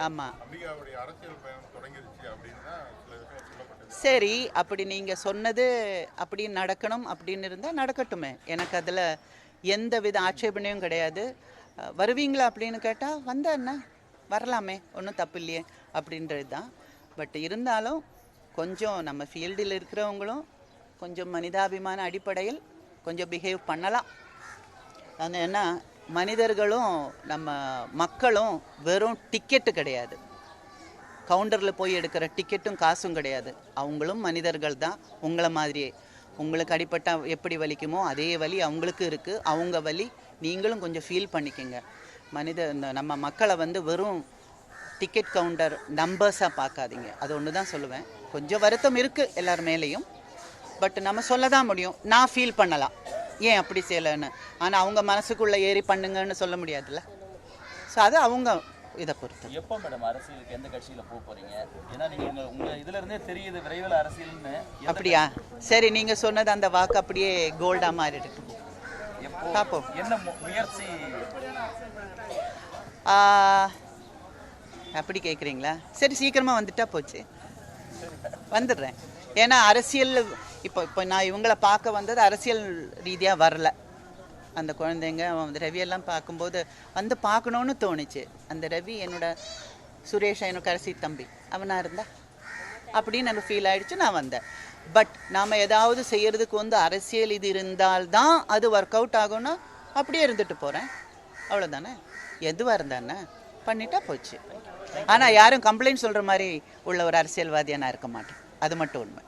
ஆமாம். அப்படியே அவருடைய அரசியல் பயணம் தொடங்கிருச்சு அப்படின்னு தான் சில விஷயம் சொல்லப்பட்டது. சரி, அப்படி நீங்கள் சொன்னது அப்படி நடக்கணும் அப்படின்னு இருந்தால் நடக்கட்டுமே. எனக்கு அதில் எந்த வித ஆட்சேபனையும் கிடையாது. வருவீங்களா அப்படின்னு கேட்டால் வந்தா என்ன, வரலாமே, ஒன்றும் தப்பு இல்லையே அப்படின்றது தான். பட் இருந்தாலும் கொஞ்சம் நம்ம ஃபீல்டில் இருக்கிறவங்களும் கொஞ்சம் மனிதாபிமான அடிப்படையில் கொஞ்சம் பிஹேவ் பண்ணலாம். அது என்ன, மனிதர்களும் நம்ம மக்களும் வெறும் டிக்கெட்டு கிடையாது, கவுண்டரில் போய் எடுக்கிற டிக்கெட்டும் காசும் கிடையாது. அவங்களும் மனிதர்கள் தான், உங்களை மாதிரியே. உங்களுக்கு அடிப்பட்டால் எப்படி வலிக்குமோ அதே வலி அவங்களுக்கு இருக்குது. அவங்க வலி நீங்களும் கொஞ்சம் ஃபீல் பண்ணிக்கோங்க. இந்த நம்ம மக்களை வெறும் டிக்கெட் கவுண்டர் நம்பர்ஸாக பார்க்காதீங்க. அது ஒன்று தான் சொல்லுவேன். கொஞ்சம் வருத்தம் இருக்குது எல்லார் மேலேயும். பட் நம்ம சொல்ல தான் முடியும், நான் ஃபீல் பண்ணலாம் ஏன் அப்படி செய்யலைன்னு. ஆனால் அவங்க மனசுக்குள்ளே ஏறி பண்ணுங்கன்னு சொல்ல முடியாதுல்ல. ஸோ அது அவங்க இதை பொறுத்து. எப்போ மேடம் அரசியலுக்கு எந்த கட்சியில் போக போகிறீங்க? ஏன்னா நீங்கள் உங்கள் இதில் இருந்தே தெரியுது விரைவில் அரசியல்னு. அப்படியா? சரி, நீங்கள் சொன்னது அந்த வாக்கு அப்படியே கோல்டாக மாறிடுட்டு பார்ப்போம். என்ன முயற்சி அப்படி கேட்குறீங்களா? சரி, சீக்கிரமாக வந்துட்டா போச்சு, வந்துடுறேன். ஏன்னா அரசியல் இப்போ நான் இவங்களை பார்க்க வந்தது அரசியல் ரீதியாக வரல. அந்த குழந்தைங்க ரவியெல்லாம் பார்க்கும்போது பார்க்கணுன்னு தோணுச்சு. அந்த ரவி என்னோட சுரேஷ் என்னோட கடைசி தம்பி அவனாக இருந்தா அப்படின்னு எனக்கு ஃபீல் ஆகிடுச்சு, நான் வந்தேன். பட் நாம் ஏதாவது செய்கிறதுக்கு அரசியல் இது இருந்தால்தான் அது ஒர்க் அவுட் ஆகும்னா அப்படியே இருந்துட்டு போகிறேன், அவ்வளோதானே. எதுவாக இருந்தானே பண்ணிட்டா போச்சு. ஆனால் யாரும் கம்ப்ளைண்ட் சொல்கிற மாதிரி உள்ள ஒரு அரசியல்வாதியாக நான் இருக்க மாட்டேன், அது மட்டும் உண்மை.